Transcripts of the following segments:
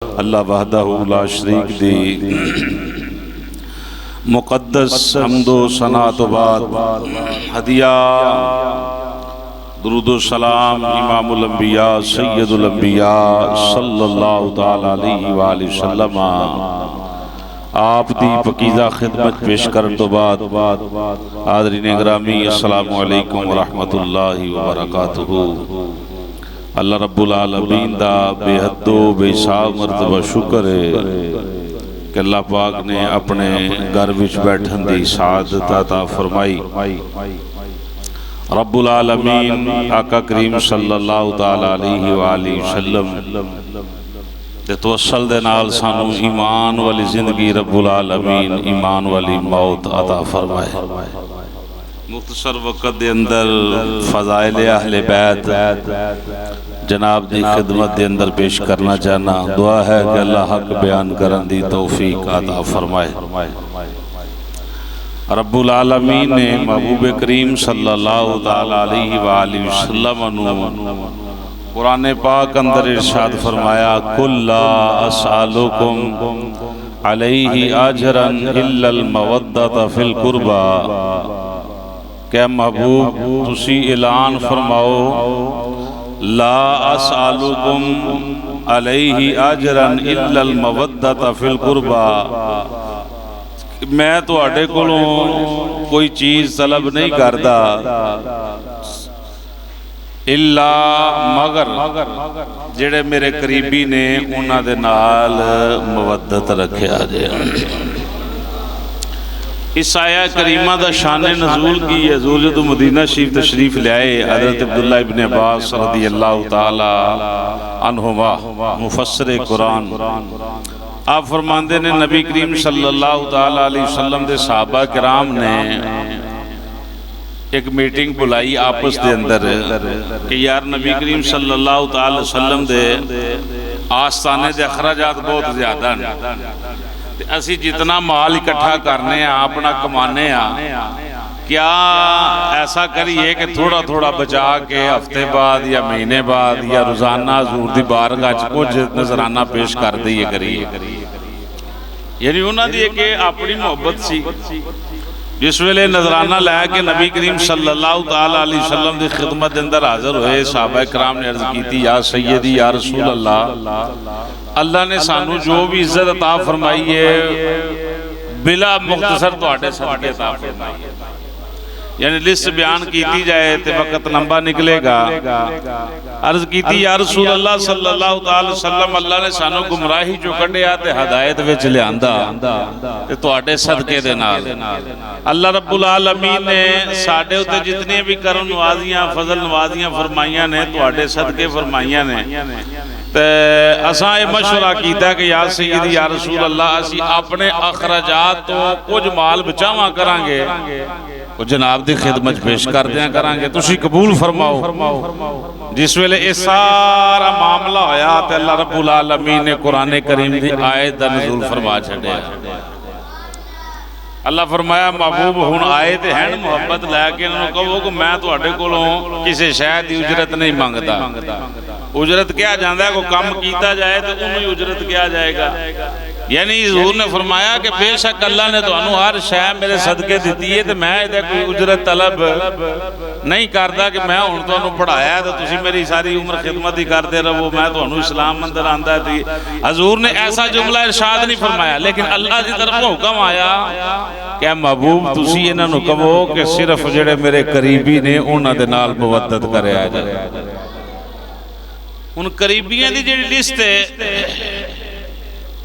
اللہ وحدہ لا شریک دی مقدس حمد و ثنا تو بعد ہدیہ درود و سلام امام الانبیاء سید الانبیاء صلی اللہ تعالی علیہ وآلہ وسلم آپ دی پکیزہ خدمت پیش کرن تو بعد حاضرین گرامی السلام علیکم ورحمت اللہ وبرکاتہ۔ اللہ رب العالمین دا بے حد و بے حساب مرتبہ شکر ہے کہ اللہ پاک نے اپنے گھر وچ بیٹھن دی سعادت عطا فرمائی۔ رب العالمین آقا کریم صلی اللہ تعالی علیہ وآلہ وسلم تے توسل دے نال سانو ایمان والی زندگی رب العالمین ایمان والی موت عطا فرمائے۔ مختصر وقت دے اندر فضائل اہل بیت جناب دی خدمت دے اندر پیش کرنا چاہنا، دعا ہے کہ اللہ حق بیان کرن دی توفیق عطا فرمائے۔ رب العالمین نے محبوب کریم صلی اللہ تعالی علیہ وآلہ وسلم قرآن پاک اندر ارشاد فرمایا قُلْ لَا أَسْأَلُكُمْ عَلَيْهِ أَجْرًا إِلَّا الْمَوَدَّةَ فِي الْقُرْبَى کہ محبوب تسی اعلان فرماؤ لا اسألکم علیہ اجرا الا المودۃ فی القربى، میں تو آٹے کولوں کوئی چیز طلب نہیں کردا الا مگر جڑے میرے قریبی نے انہاں دے نال مودت رکھیا جائے۔ اس آیہ کریمہ دا شان نزول کی حضور جدو مدینہ شریف تشریف لے آئے حضرت عبداللہ ابن عباس رضی اللہ تعالی عنہما مفسر قرآن، آپ فرماندے نے نبی کریم صلی اللہ تعالی علیہ وسلم دے صحابہ کرام نے ایک میٹنگ بلائی آپس دے اندر کہ یار نبی کریم صلی اللہ تعالی وسلم دے آستانے دے اخراجات بہت زیادہ ہیں، اسی جتنا مال اکٹھا کرنے ہیں اپنا کمانے ہیں، کیا ایسا کریے کہ تھوڑا تھوڑا بچا کے ہفتے بعد یا مہینے بعد یا روزانہ حضور دی بارگاہ کچھ نذرانہ پیش کر دیئے کریے۔ یعنی انہاں دی کہ اپنی محبت سی، جس ویلے نذرانہ لیا کہ نبی کریم صلی اللہ تعالی علیہ وسلم دی خدمت اندر حاضر ہوئے، صحابہ کرام نے عرض کی تھی یا سیدی یا رسول اللہ، اللہ نے سانو جو بھی عزت عطا فرمائی ہے بلا مختصر تو آٹے صدقے عطا فرمائی ہے، یعنی لسٹ بیان کیتی جائے تے وقت لمبا نکلے گا۔ عرض کیتی یا رسول اللہ صلی اللہ تعالی وسلم، اللہ نے سانو گمراہی جو کٹیا تے ہدایت وچ لے آندا تے تواڈے صدقے دے نال اللہ رب العالمین نے ساڈے اُتے جتنے بھی کرم نوازیاں فضل نوازیاں فرمائیاں نے تواڈے صدقے فرمائیاں نے، تے اساں یہ مشورہ کیتا کہ یا سیدی یا رسول اللہ اسی اپنے اخراجات تو کچھ مال بچاواں کران گے، وہ جناب دی خدمت پیش کر دیا کران گے، تسی قبول فرماؤ۔ جس ویلے اس سارا معاملہ ہویا تے اللہ رب العالمین نے قرآن کریم دی آیت دا نزول فرما چھڑیا۔ اللہ فرمایا محبوب ہون آئے تے ہیں محبت لے کے انہوں نے کہو کہ میں تو اٹھے کولوں کسی شاید دی اجرت نہیں مانگتا۔ اجرت کیا جاندہ ہے، کو کم کیتا جائے تو انہوں ہی اجرت کیا جائے گا۔ یعنی حضور نے فرمایا کہ بے شک اللہ نے تو انہوں ہر شے میرے صدقے دیتی ہے، تو میں ادھے کوئی اجرت طلب نہیں کرتا کہ میں ہوں تو انہوں پڑھایا ہے تو تسی میری ساری عمر خدمت ہی کرتے رہو، میں تو انہوں اسلام اندر آندہ تھی۔ حضور نے ایسا جملہ ارشاد نہیں فرمایا، لیکن اللہ دی طرف حکم آیا کہ محبوب تسی انہوں نے کہو کہ صرف جڑے میرے قریبی نے انہوں دے نال مودت کرے آ جائے۔ ان قریبیاں دی جڑی لسٹ ہے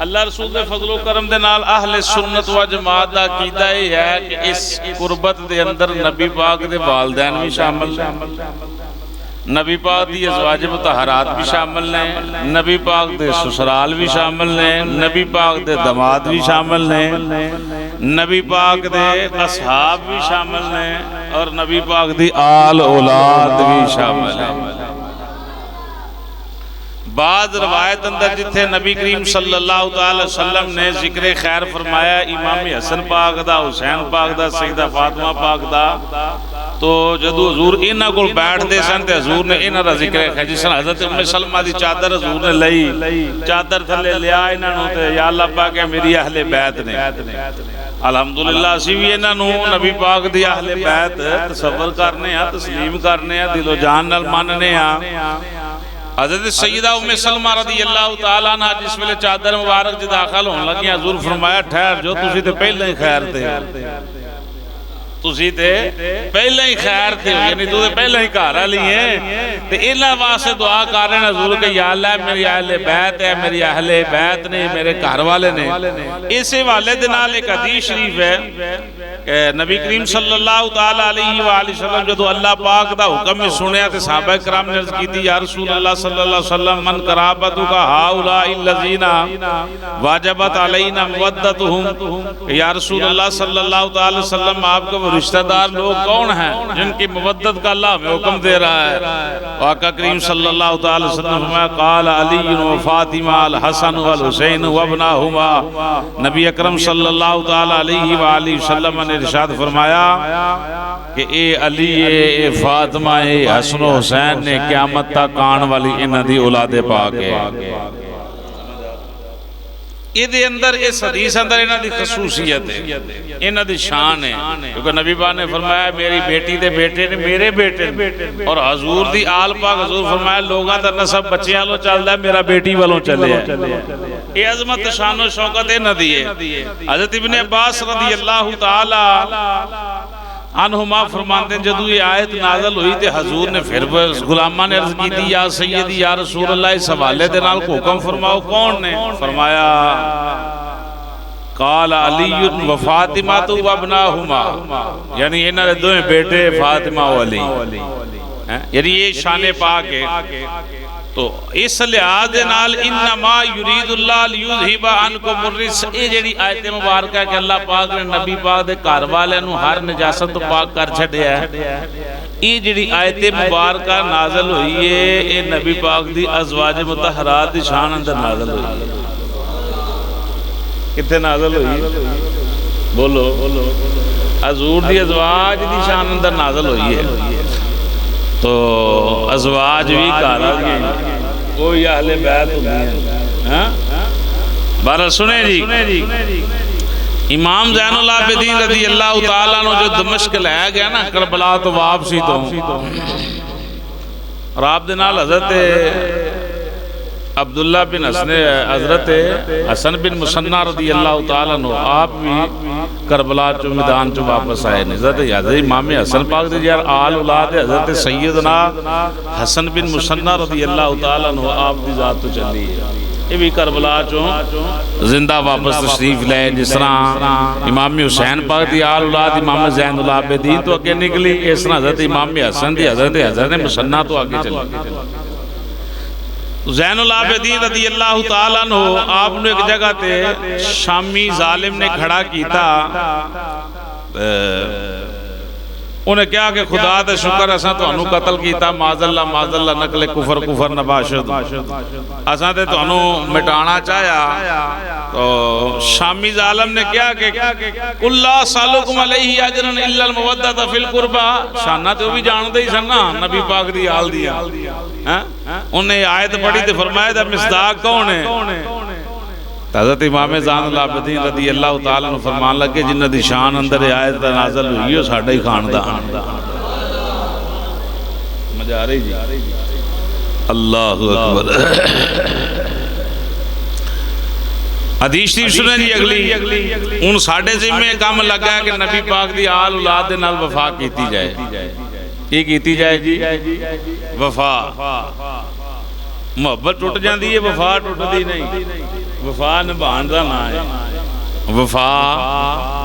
اللہ رسول دے فضل و کرم دے نال اہل سنت و جماعت دا عقیدہ ہے کہ اس قربت دے اندر نبی پاک دے والدین بھی شامل ہیں، نبی پاک دی ازواج مطہرات بھی شامل ہیں، نبی پاک دے سسرال بھی شامل ہیں، نبی پاک دے داماد بھی شامل ہیں، نبی پاک دے اصحاب بھی شامل ہیں، اور نبی پاک دی آل اولاد بھی شامل ہیں۔ بعض روایت اندر جتھے نبی کریم صلی اللہ تعالی وسلم نے ذکر خیر فرمایا امام حسن پاک دا، حسین پاک دا، سیدہ فاطمہ پاک دا، تو جدو حضور انہاں کول بیٹھ دے سن تے حضور نے انہاں دا ذکر ہے جس طرح حضرت ام سلمہ دی چادر حضور نے لئی چادر تھلے لیا انہاں نو تے یا اللہ پاک میری اہل بیت نے الحمدللہ اسی بھی انہاں نو نبی پاک دی اہل بیت تصور کرنے ہاں تسلیم کرنے ہاں دل و جان نال مننے ہاں حضرت سیدہ ام سلمہ رضی اللہ تعالیٰ عنہ جس ویلے چادر مبارک جی داخل ہون لگی حضور فرمایا ٹھہر جو تسی تے پہلے ہی خیر تھے تسی تے پہلے ہی خیر تھے یعنی تو تے پہلے ہی گھر والی ہیں تے انہاں واسطے دعا کر رہے ہیں حضور کہ یا اللہ میری اہل بیت ہے میری اہل بیت نے میرے گھر والے نے اسی والے دے نال ایک حدیث شریف ہے کہ نبی کریم صلی اللہ تعالی علیہ وآلہ وسلم جدو اللہ پاک دا حکم ہی سنیا تے صحابہ کرام نے عرض کی تھی یا رسول اللہ صلی اللہ علیہ وسلم من قرابتک ہؤلاء الذین واجبت علینا مودتہم یا رسول اللہ صلی اللہ تعالی وسلم آپ کے رشتہ دار لوگ کون ہیں جن کی مودت کا اللہ ہمیں حکم دے رہا ہے آقا کریم صلی اللہ تعالی وسلم فرمایا قال علی و فاطمہ الحسن والحسین وابناہما نبی اکرم صلی اللہ تعالی علیہ وآلہ وسلم نے ارشاد فرمایا کہ اے علی اے فاطمہ اے حسن و حسین نے قیامت تک آن والی انہاں دی اولاد پاک ہے یہ دے اندر اس حدیث اندر انہاں دی خصوصیت ہے انہاں دی شان ہے کیونکہ نبی پاک نے فرمایا میری بیٹی دے بیٹے نے میرے بیٹے اور حضور دی آل پاک حضور فرمایا لوگاں دا نسب بچیاں لو چل دا میرا بیٹی والوں چلے ہے یہ عظمت شان و شوکت انہاں دی ہے حضرت ابن عباس رضی اللہ تعالی عنہما فرماتے ہیں جدو یہ آیت نازل ہوئی تے حضور نے پھر غلامہ نے عرض کی تھی یا سیدی یا رسول اللہ اس حوالے دے نال کو حکم فرماؤ کون نے فرمایا قال علی و فاطمہ تو ابناہما یعنی انہاں دے دوئے بیٹے فاطمہ و علی یعنی یہ شان پاک ہے تو اس لحاظ نال انما یرید اللہ لیذہب عنکم الرجس یہ جڑی آیت مبارکہ ہے کہ اللہ پاک نے نبی پاک دے گھر والے نو ہر نجاست تو پاک کر چھڈیا ہے یہ جڑی آیت مبارکہ نازل ہوئی ہے یہ نبی پاک دی ازواج مطہرات دی شان اندر نازل ہوئی ہے کتنے نازل ہوئی بولو حضور دی ازواج دی شان اندر نازل ہوئی ہے تو ازواج بھی کارا کوئی اہل بیت ہوئی ہیں بارہ سنیں جی امام زین العابدین رضی اللہ تعالیٰ عنہ جو دمشق لے گیا نا کربلا تو واپسی تو اور آپ دنال حضرت عبداللہ بن حضرت حسن بن مسنہ رضی اللہ تعالیٰ عنہ آپ بھی کربلا چو میدان چو واپس آئے حضرت امام حسن پاک دے یار آل اولاد حضرت سیدنا حسن بن مسنہ رضی اللہ تعالیٰ عنہ آپ دی ذات تو چلی ہے یہ بھی کربلا چو زندہ واپس تشریف لے جس طرح امام حسین پاک دی آل اولاد امام زین العابدین تو آگے نکلی اس طرح حضرت امام حسن دی حضرت مسنہ تو آگے چلی زین العابدین رضی اللہ تعالیٰ عنہ آپ نے ایک جگہ تے شامی ظالم نے کھڑا کیتا انہیں کیا کہ خدا دے شکر اساں تو انہوں قتل کیتا معاذ اللہ نقل کفر نباشد اساں تے تو انہوں مٹانا چاہیا تو شامی ظالم نے کیا کہ اللہ سالکم علیہ اجرن الا المودت فی القربہ شانہ تو بھی جان دے ہی سننا نبی پاک دی آل دیا انہیں آیت پڑھی تے فرمایا تھا مصداق کون ہے حضرت امام زین العابدین رضی اللہ تعالیٰ عنہ فرمان لگے جنہ دی شان اندر آیت نازل ہوئی ہو ساڑھا ہی خاندان مجھے آ رہی جی اللہ اکبر حدیث شریف سنیں جی اگلی ان ساڑھے ذمہ کام لگا ہے کہ نبی پاک دی آل اولاد دے نال وفا کیتی جائے یہ کیتی جائے جی وفا محبت ٹوٹ جاندی ہے وفا ٹوٹ دی نہیں وفا نبھان دا نام ہے وفا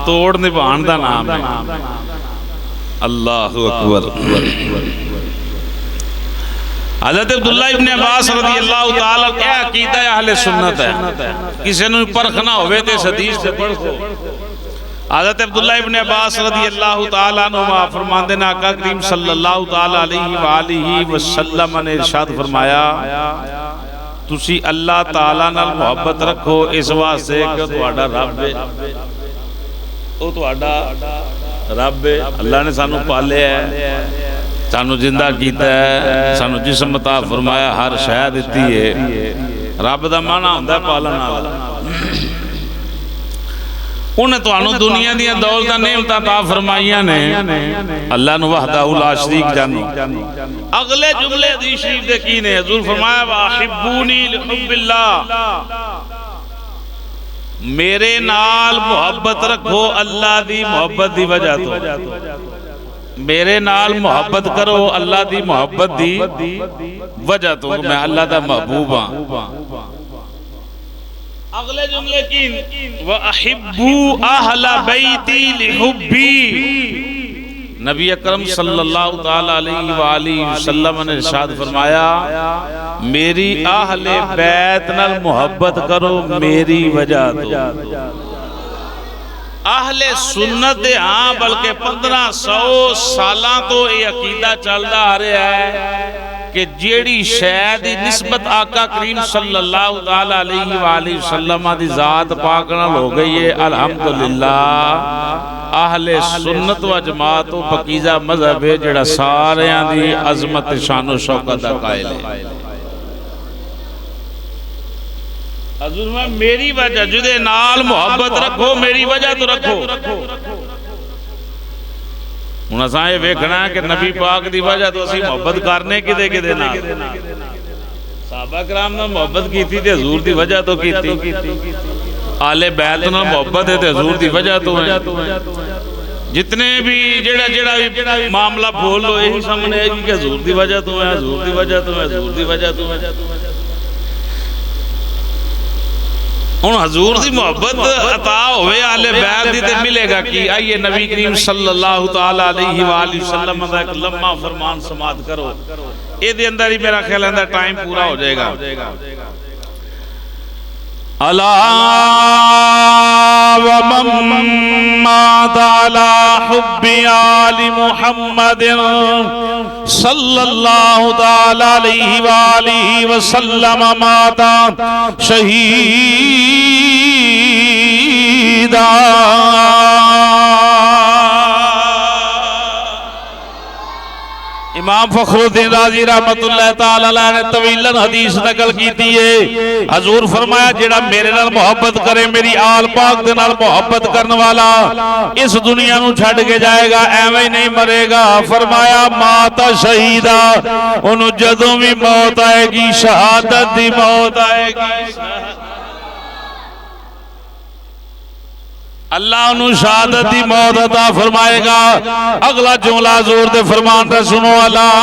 توڑ نبھان دا نام ہے اللہ اکبر حضرت عبداللہ ابن عباس رضی اللہ تعالیٰ کیا عقیدہ اہل سنت ہے کسی نے پرکھ نہ ہوئے تھے اس حدیث سے پڑھو حضرت عبداللہ ابن عباس رضی اللہ تعالیٰ عنہ فرماندے نے آقا کریم صلی اللہ تعالیٰ علیہ وآلہ وسلم نے ارشاد فرمایا تسی اللہ تعالیٰ نال محبت رکھو اس واسطے کہ تہاڈا رب ہے او تہاڈا رب اللہ نے سانو پالیا ہے، سانو زندہ کیتا ہے، سانو جسم عطا فرمایا، ہر شے دتی ہے۔ رب دا معنی ہوندا ہے پالن والا۔ انہیں تو انہوں دنیا دیا دولتاں نعمتاں عطا فرمائیاں نے، اللہ نو وحدہ لا شریک جانو۔ اگلے جملے حدیث شریف دے کی نے، حضور فرمایا وَأَحِبُّونِي لِحُبِّ اللَّهِ، میرے نال محبت رکھو اللہ دی محبت دی وجہ تو، میرے نال محبت کرو اللہ دی محبت دی وجہ تو، میں اللہ دا محبوب ہاں۔ اگلے جملے کی وَأَحِبُّوا أَهْلَ بَيْتِي لِحُبِّي، نبی اکرم صلی اللہ تعالی علیہ وآلہ وسلم نے ارشاد فرمایا میری اہل بیت نال محبت کرو میری وجہ تو۔ اہل سنت ہاں بلکہ 1500 سالاں تو یہ عقیدہ چلدا آ رہا ہے کہ جیڑی شے دی نسبت آقا کریم صلی اللہ تعالی علیہ وآلہ وسلم دی ذات پاک نال ہو گئی ہے، الحمدللہ اہل سنت و جماعت و پاکیزہ مذہب ہے جڑا سارے دی عظمت شان و شوکت دا قائل ہے۔ حضور میں میری وجہ جدے نال محبت رکھو میری وجہ تو رکھو۔ انہاں ساں یہ ویکھنا ہے کہ نبی پاک دی وجہ تو اسی محبت کرنے کدے کدے نال، صحابہ کرام نے محبت کی تھی تے حضور دی وجہ تو کی تھی، آل بیت نال محبت ہے تے حضور دی وجہ تو ہے۔ جتنے بھی جڑا معاملہ بول لو یہی سامنے ہے کہ حضور دی وجہ تو ہے، حضور دی وجہ تو ہے، حضور دی وجہ تو ہے۔ ان حضور دی محبت عطا ہوئے آل بیت دی تے ملے گا کی؟ آئیے نبی کریم صلی اللہ تعالی علیہ وآلہ وسلم دا ایک لمحہ فرمان سماعت کرو، اے دے اندر ہی میرا خیال ہے ٹائم پورا ہو جائے گا۔ الا ومن مات على حب آل محمد صلی اللہ تعالی علیہ وآلہ وسلم مات شہیدا۔ امام فخر الدین رازی رحمت اللہ تعالی علیہ نے طویلاً حدیث نقل کیتی ہے، حضور فرمایا جڑا میرے نال محبت کرے میری آل پاک دے نال محبت کرنے والا اس دنیا نو چھڈ کے جائے گا ایویں نہیں مرے گا۔ فرمایا مات شہیدا، انہوں جدوں بھی موت آئے گی شہادت دی موت آئے گی، اللہ انہوں شہادت دی موت عطا فرمائے گا۔ اگلا جملہ زور دے فرمان تے سنو، اللہ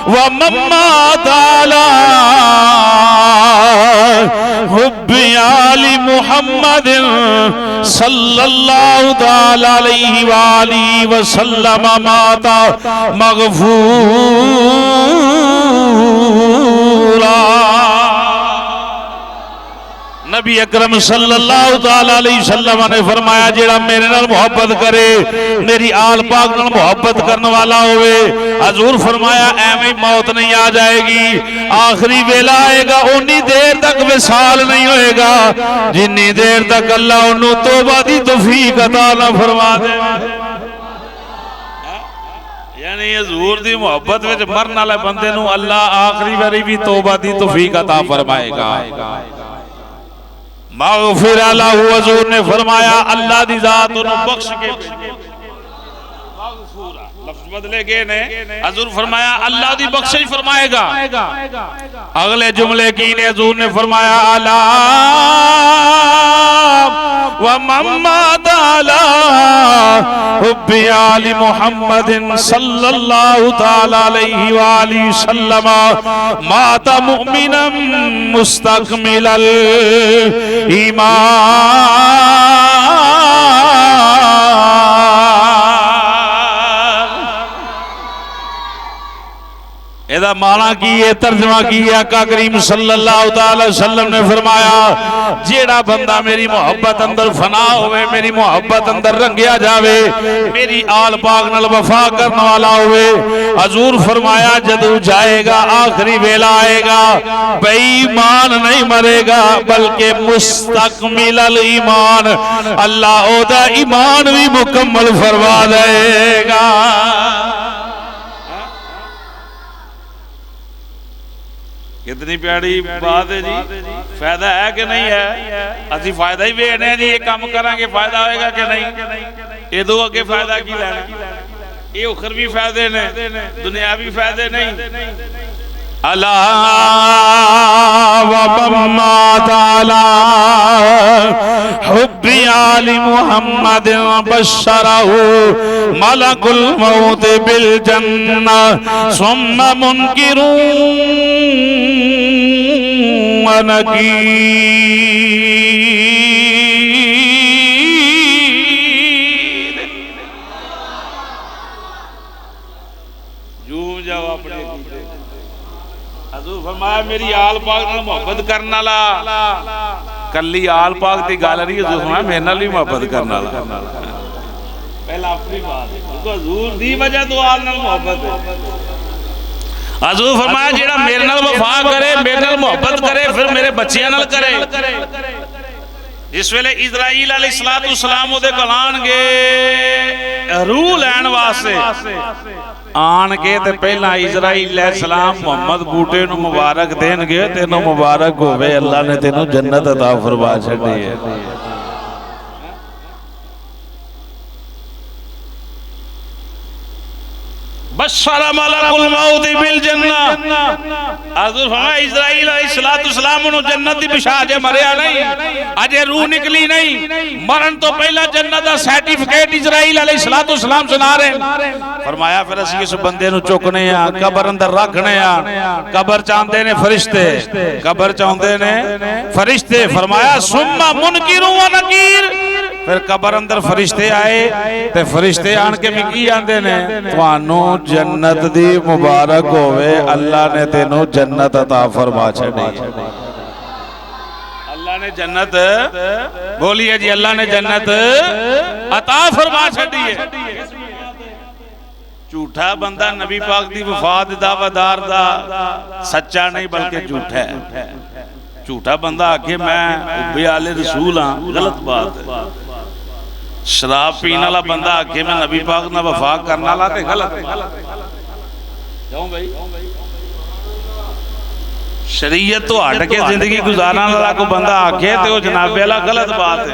ومن مات علی حب آل محمد صلی اللہ تعالی علیہ وآلہ وسلم مات مغفورا۔ نبی اکرم صلی اللہ تعالی علیہ وسلم نے فرمایا جیڑا میرے نال محبت کرے میری آل پاک نال محبت کرنے والا ہوئے، حضور فرمایا ایویں موت نہیں آ جائے گی، آخری ویلا آئے گا انی دیر تک وصال نہیں ہوئے گا جنی دیر تک اللہ انہوں توبہ دی توفیق عطا نہ فرما دے۔ یعنی حضور دی محبت وچ مرن والے بندے نو اللہ آخری واری بھی توبہ دی توفیق عطا فرمائے گا۔ مغفر اللہ، حضور نے فرمایا اللہ دی ذات انہوں بخش کے مغفورا، لفظ بدلے گئے نے، حضور فرمایا اللہ دی بخشش فرمائے گا۔ اگلے جملے کی نے حضور نے فرمایا اللہ ومن مات علی حب آل محمد صلی اللہ تعالی علیہ وآلہ وسلم مات مؤمنا مستکمل الایمان۔ ایدہ معنی کی ہے، ترجمہ کی ہے، آقا کریم صلی اللہ تعالی وسلم نے فرمایا جیڑا بندہ میری محبت اندر فنا ہوئے، میری محبت اندر رنگیا جاوے، میری آل پاک نال وفا کرنے والا ہوئے، حضور فرمایا جدو جائے گا آخری ویلا آئے گا، بئی ایمان نہیں مرے گا بلکہ مستقمل الایمان، اللہ او دا ایمان بھی مکمل فرما دے گا۔ کتنی پیاری بات ہے جی، فائدہ ہے کہ نہیں ہے؟ اسی فائدہ ہی ویکھنے ہیں جی، یہ کام کریں گے فائدہ ہوئے گا کہ نہیں؟ یہ دو اگے فائدہ کی لینا، یہ اخروی فائدے نے، دنیاوی فائدے نہیں۔ الا ومما تعالی حب آل محمد بشرہ ملک الموت بالجنہ ثم منکر ونکیر۔ جھوم جاؤ اپنے حضور فرمایا میری آل پاک نال محبت کرنا لا، کلی آل پاک دی گل نہیں، حضور فرمایا میرے نال بھی محبت کرنا لا۔ پہلا اپنی بات ہے، حضور دی وجہ تو آل نال محبت ہے۔ حضور فرمایا جیڑا میرے نال وفا کرے، میرے نال محبت کرے، پھر میرے بچیاں نال کرے۔ جس ویلے اسرائیل علیہ السلام دے کول آن گے روح لین واسطے، آن کے تے پہلا اسرائیل علیہ السلام محمد بوٹے نو مبارک دین گے، تینوں مبارک ہوئے، اللہ نے تینوں جنت عطا فرما چھڑی ہے۔ بشر ملک الموت بالجنہ، حضور فرمایا اسرائیل علیہ السلام انہوں جنت دی بشارت مریا نہیں، اجے روح نکلی نہیں، مرن تو پہلا جنت دا سرٹیفکیٹ اسرائیل علیہ السلام سنا رہے ہیں۔ فرمایا پھر اسی اس بندے نو چکنے ہیں، قبر اندر رکھنے ہیں، قبر چاندے نے فرشتے، قبر چاندے نے فرشتے۔ فرمایا ثم منکر و نکیر، پھر قبر اندر فرشتے آئے تے فرشتے آن کے مکی آندے نے توانوں جنت دی مبارک ہوئے، اللہ نے تینوں جنت عطا فرما چھڑی۔ اللہ نے جنت، بولیے جی، اللہ نے جنت عطا فرما چھڑی ہے۔ جھوٹا بندہ نبی پاک دی وفات دعویٰ دار دا سچا نہیں بلکہ جھوٹا ہے۔ جھوٹا بندہ آکے میں حب آل رسول ہاں، غلط بات ہے۔ شراب پینا لا بندہ آکے میں نبی پاک نہ وفا کرنا لا تے غلط ہے۔ جاؤں بھائی، شریعت تو ہٹ کے زندگی گزارنا لا کو بندہ آکے تے وہ جناب بیلا غلط بات ہے۔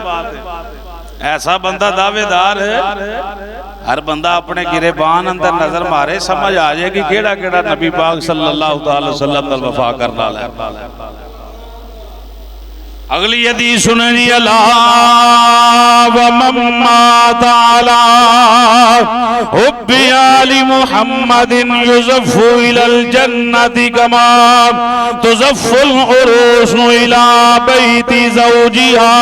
ایسا بندہ دعوے دار ہے، ہر بندہ اپنے گریبان اندر نظر مارے، سمجھ آ جائے کہ کیڑا کیڑا نبی پاک صلی اللہ علیہ وسلم نال وفا کرنا لے۔ اگلی حدیث سنیں جی، الا ومما تعالی حب آل محمد یزف الى الجنت کما تزف العروس الى بیت زوجها۔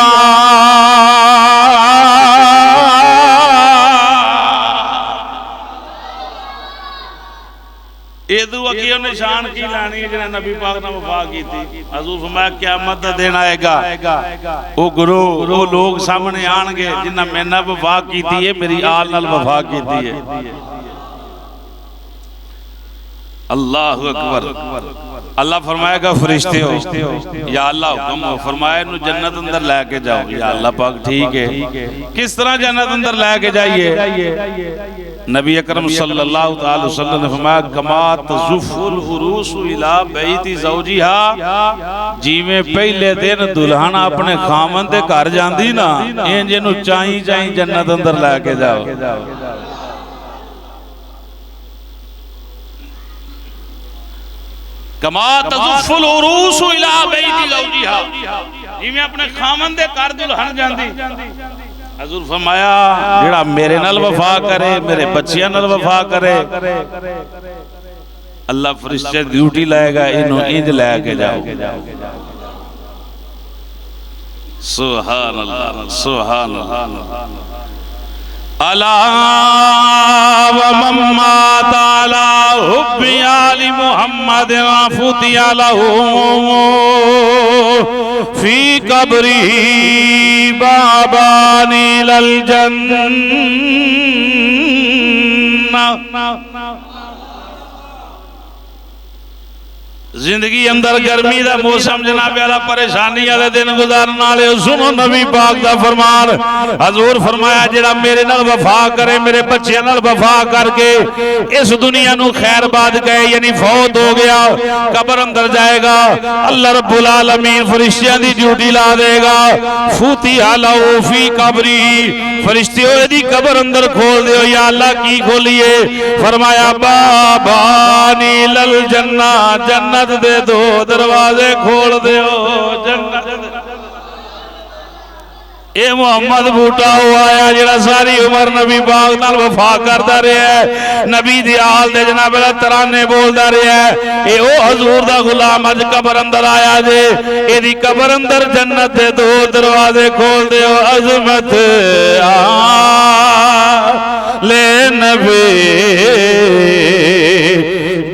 یہ دو اکیوں نشان کی لانی ہے جنہیں نبی پاک نے وفا کی تھی۔ حضور فرمایا قیامت دا دن آئے گا، وہ گروہ وہ لوگ سامنے آن گے جنہیں میں نے وفا کی تھی ہے، میری آل نال وفا کی تھی ہے۔ اللہ اکبر۔ اللہ فرمائے گا فرشتے ہو، یا اللہ حکم ہو، فرمائے انہوں جنت اندر لے کے جاؤ۔ یا اللہ پاک ٹھیک ہے، کس طرح جنت اندر لے کے جائیے؟ نبی اکرم صلی اللہ علیہ وسلم نے فرمایا کما تزف العروس الی بیت زوجہا، جی میں پہلے دن دلہن اپنے خامن دے گھر جاندی نا، ان جنوں چاہیں چاہیں جنت اندر لے کے جاؤ۔ کما تزف العروس الی بیت زوجہا، جی میں اپنے خامن دے گھر دلہن جاندی۔ حضور فرمایا جڑا میرے نال وفا کرے، میرے بچیاں نال وفا کرے، اللہ فرشتے ڈیوٹی لائے گا انہوں انج لے کے جاؤ۔ سبحان اللہ، سبحان اللہ۔ الا ومما تعالی حب آل محمد فتح لهم فی قبره بابان الى الجنہ۔ زندگی اندر گرمی دا موسم جناب والا پریشانی والے دن گزارن والے سنو نبی پاک دا فرمان حضور فرمایا جڑا میرے نال وفا کرے میرے بچیاں نال وفا کر کے اس دنیا نو خیر بعد گئے یعنی فوت ہو گیا قبر اندر جائے گا اللہ رب العالمین فرشتیاں دی ڈیوٹی لا دے گا فوتیھا لہو فی قبری فرشتیوں دی قبر اندر کھول دیو یا اللہ کی کھولیے فرمایا بابانی للجنہ جنت دے دو دروازے کھول دیو جنت اے محمد بوٹا ہوا ہے جڑا ساری عمر نبی پاک نال وفا کردا رہیا ہے نبی دی آل دے جناب اللہ ترانے بولدا رہیا ہے اے او حضور دا غلام اج قبر اندر آیا جے اے دی قبر اندر جنت دے دو دروازے کھول دیو عظمت لے نبی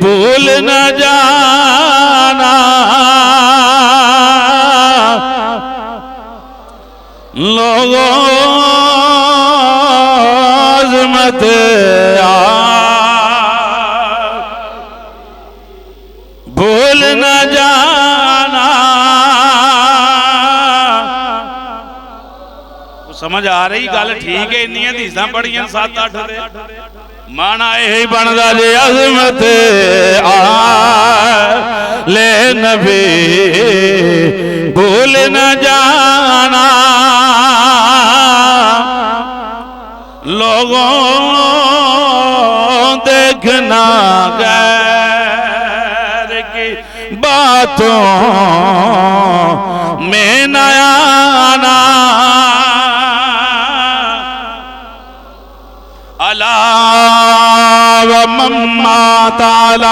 بھول نہ جانا لوگوں عظمت بھول نہ جانا سمجھ آ رہی گل ٹھیک ہے انہی حدیثاں پڑھیاں 7-8 دے مانا یہی بندا جے عظمت لے نبی بھول نہ جانا لوگوں دیکھنا غیر کی باتوں میں نہ آنا ومما تعالی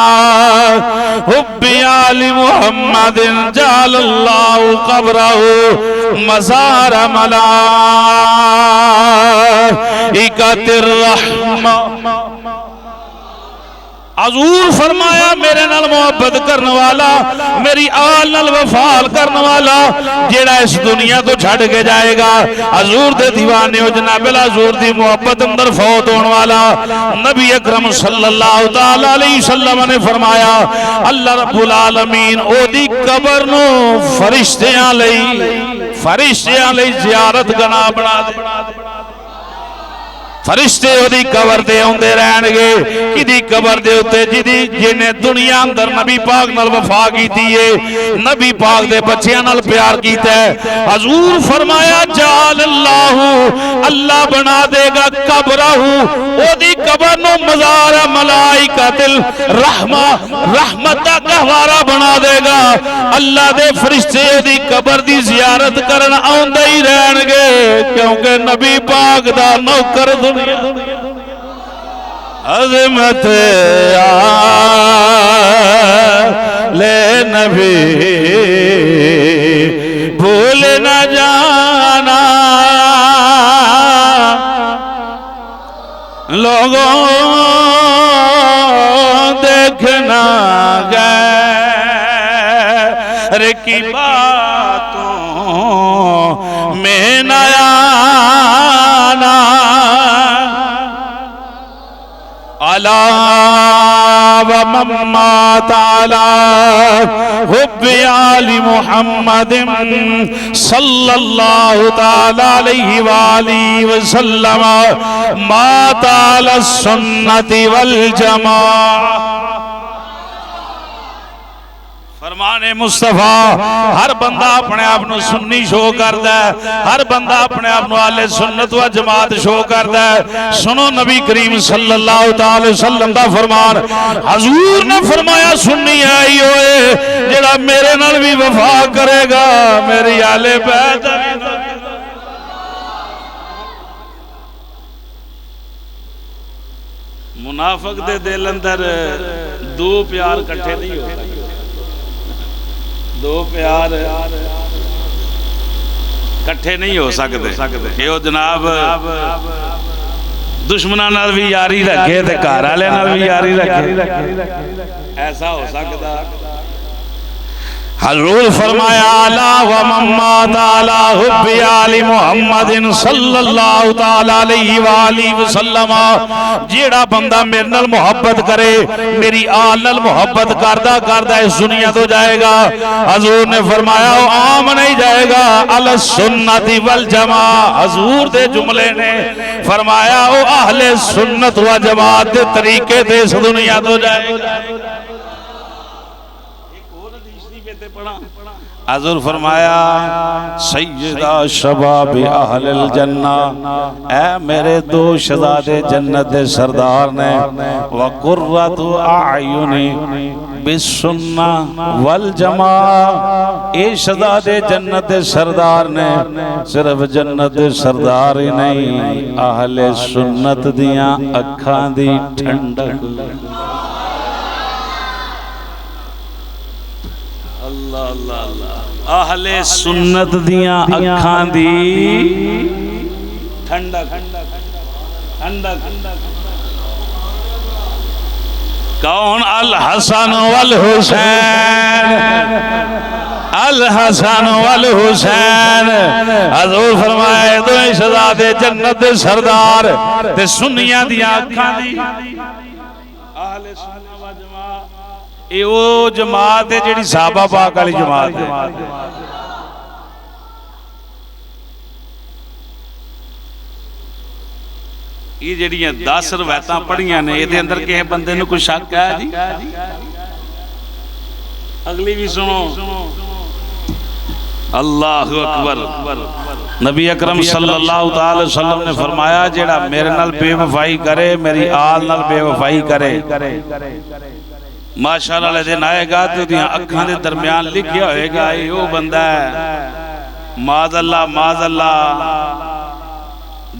حب آل محمد جعل اللہ قبرہ مزار ملائکۃ الرحمہ حضور فرمایا میرے نال محبت کرنے والا میری آل نال وفال کرنے والا جیڑا اس دنیا تو چھڑ کے جائے گا حضور دے دیوانے ہو جناب حضور دی محبت اندر فوت ہونے والا نبی اکرم صلی اللہ تعالی علیہ وسلم نے فرمایا اللہ رب العالمین او دی قبر نو فرشتیاں لئی زیارت گنا بنا دے فرشتے او دی قبر دے ہوندے رہن گے کدی قبر دے ہوتے جنہیں دنیا اندر نبی پاک نال وفا کیتی ہے نبی پاک دے بچیاں نال پیار کیتا ہے حضور فرمایا جعل اللہ بنا دے گا قبرہ او دی قبر نو مزار ملائکۃ الرحمہ رحمت دا گہوارہ بنا دے گا اللہ دے فرشتے دی قبر دی زیارت کرن آوندے ہی رہن گے کیونکہ نبی پاک دا نوکر عظمت لے نبی بھول نہ جانا لوگوں دیکھنا غیر کی باتوں میں نہ آنا ومما تعالی حب آل محمد صلی اللہ تعالی علیہ وآلہ وسلم ما تعالی السنت والجماع فرمان مصطفیٰ ہر بندہ اپنے آپ نو سنی شو کردا ہے ہر بندہ اپنے آپ نو اہل سنت و جماعت شو کردا ہے سنو نبی کریم صلی اللہ تعالی وسلم دا فرمان حضور نے فرمایا سنی آئی ہوئے جڑا میرے نال بھی وفا کرے گا میری اہل بیت منافق دے دل اندر دو پیار کٹھے نہیں ہوتا دو پیار کٹھے نہیں ہو سکتے کہ وہ جناب دشمنوں نال بھی یاری رکھے تے گھر والے نال بھی یاری رکھے ایسا ہو سکتا حضور فرمایا الا ومن مات علی حب آل محمد صلی اللہ تعالی علیہ وآلہ وسلم، جیڑا بندہ میرے نال محبت کرے، میری آل نال محبت کردہ کردہ اس دنیا تو جائے گا۔ حضور نے فرمایا وہ عام نہیں جائے گا، علی السنت والجماع، حضور دے جملے نے فرمایا وہ اہل سنت و جماعت دے طریقے دے اس دنیا تو جائے گا۔ حضور فرمایا سیدہ شباب اہل الجنہ، اے میرے دو شہزادے جنت دے سردار نے، وقرۃ اعینی بالسنہ والجماع، اے شہزادے جنت دے سردار نے صرف جنت دے سردار ہی نہیں، اہل سنت دیاں اکھاں دی ٹھنڈک۔ اللہ اللہ اللہ، اہل سنت دیاں اکھاں دی ٹھنڈک۔ کون؟ الحسن والحسین، الحسن والحسین۔ حضور فرمائے دو شہزادے جنت دے سردار تے سنیاں دیاں اکھاں دی اہل سنت و جماعت، اے وہ جماعت ہے جیڑی صحابہ پاک والی جماعت ہے۔ یہ جڑیاں 10 روایتاں پڑھیاں نے، یہ اندر کہے بندے نے کوئی شک ہے جی؟ اگلی بھی سنو۔ اللہ اکبر۔ نبی اکرم صلی اللہ تعالی وسلم نے فرمایا جیڑا میرے نال بے وفائی کرے، میری آل نال بے وفائی کرے، ماشاءاللہ لے دن آئے گا تو دیاں اکھاں دے درمیان لکھیا ہوئے گا یہ وہ بندہ ہے معاذ اللہ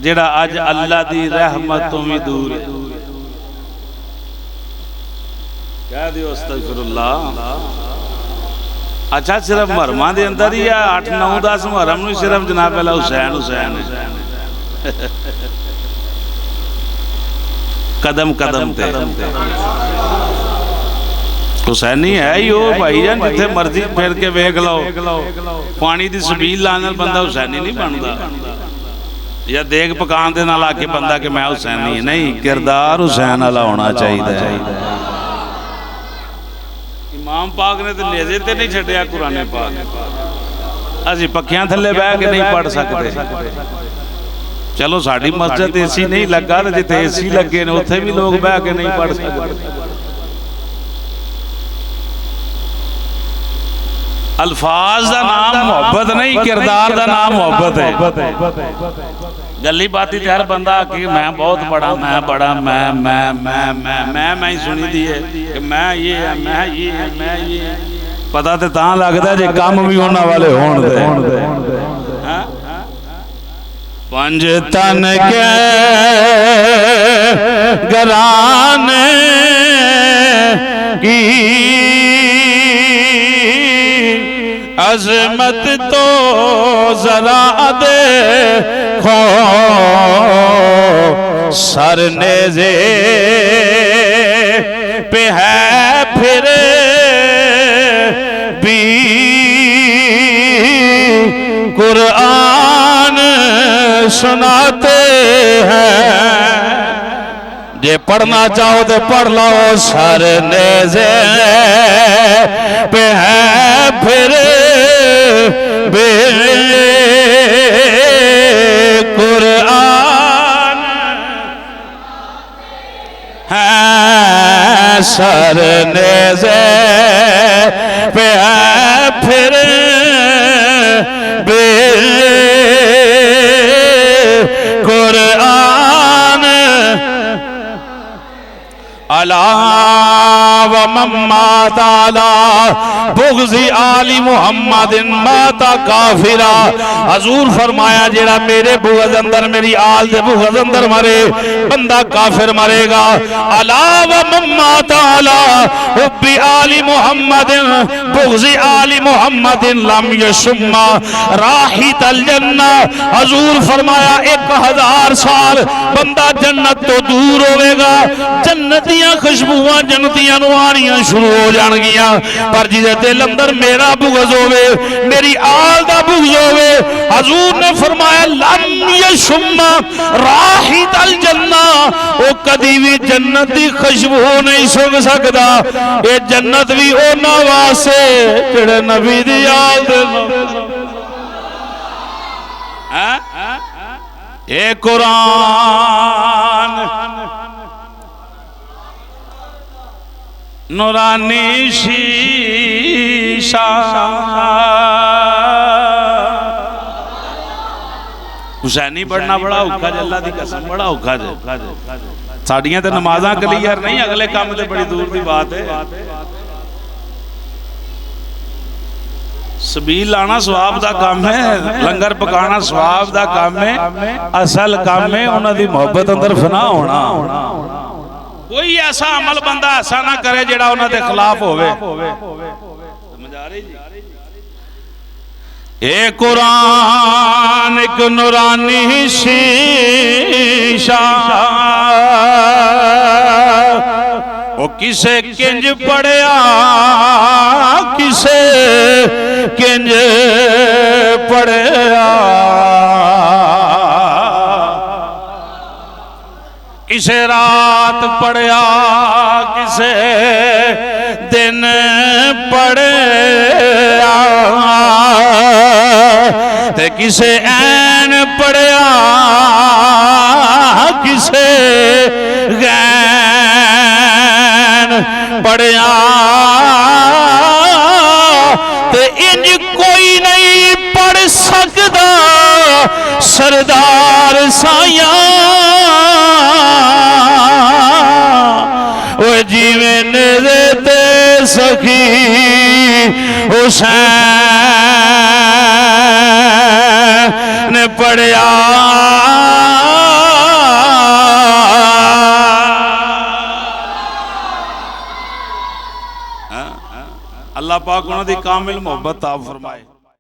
جڑا آج اللہ دی رحمتوں میں دور ہے۔ کیا دیو استغفر اللہ۔ اچھا صرف مرمان دے اندر ہی ہے 8 9 10 محرم نو صرف جناب اللہ حسین حسین قدم قدم تے حسینی ہے ہی ہو بھائی جان، جتھے مرضی پھر کے ویکھ لو، پانی دی سبیل لانے بندہ حسینی نہیں بندا، یا دیکھ پکان دے نال آ کے بندہ کہ میں حسینی نہیں، کردار حسین والا ہونا چاہیے۔ امام پاک نے تو نیزے تے نہیں چھڈیا قرآن پاک، اسی پکیاں تھلے بیٹھ کے نہیں پڑھ سکتے۔ چلو ساڈی مسجد اے سی نہیں لگا تے جتھے اے سی لگے نے اوتھے بھی لوگ بیٹھ کے نہیں پڑھ سکتے۔ الفاظ دا نام محبت نہیں، کردار دا نام محبت ہے۔ گلی باتی تے ہر بندہ کہ میں بہت بڑا، میں بڑا، میں ہی سنی دی ہے کہ میں یہ ہے، میں یہ ہے، میں یہ ہے۔ پتہ تے تاں لگتا ہے جے کام بھی ہونا والے ہون دے۔ پنج تن کے گرانے کی عظمت تو ذرا دیکھو، سر نیزے پہ ہے پھر بھی قرآن سناتے ہیں۔ جے پڑھنا چاہو تو پڑھ لو، سر نیزے پہ ہے پھر بے قرآن ہے، سر نیزے پہ ہے پھر بے قرآن۔ الا ومن مات علی بغض آل محمد مات کافرا، حضور فرمایا جیڑا میرے بغض اندر، میری آل دے بغض اندر مرے بندہ کافر مرے گا۔ الا ومن مات علی حب آل محمد بغض آل محمد لم یشم رائحۃ الجنہ، حضور فرمایا 1000 سال بندہ جنت تو دور ہوئے گا، جنتیاں خوشبوواں جنتیاں نو آنیاں شروع ہو جان گیاں، پر جسے میرے دل اندر میرا بغض ہوئے، میری آل دا بغض ہوئے۔ حضور نے فرمایا لن یشم راحت الجنہ، او کدی بھی جنت دی خوشبو نہیں سنگ سکدا، اے جنت بھی اونا واسے جڑے نبی دی آل دے اے قرآن نورانی شیشہ، حسینی پڑھنا بڑا اوکھا جے، اللہ دی قسم بڑا اوکھا جے۔ ساڑیاں تے نمازاں کلیئر نہیں، اگلے کام تے بڑی دور دی بات ہے۔ سبیل لانا ثواب دا کام ہے، لنگر پکانا ثواب دا کام ہے، اصل کام ہے انہاں دی محبت اندر فنا ہونا۔ کوئی ایسا عمل بندہ ایسا نہ کرے جڑا انہاں دے خلاف ہوئے۔ سمجھ آ رہی جی؟ اے قرآن ایک نورانی شیشہ، وہ کسے کنج پڑیا کسے کنج پڑیا، کسے رات پڑیا کسے دن پڑیا، تے کسے عین پڑیا کسے غین پڑیا، تے انج کوئی نہیں پڑھ سکدا سردار سایاں، وہ جیویں نیزے تے سخی حسین نے پڑھیا۔ اللہ پاک انہوں دی کامل محبت عطا فرمائے۔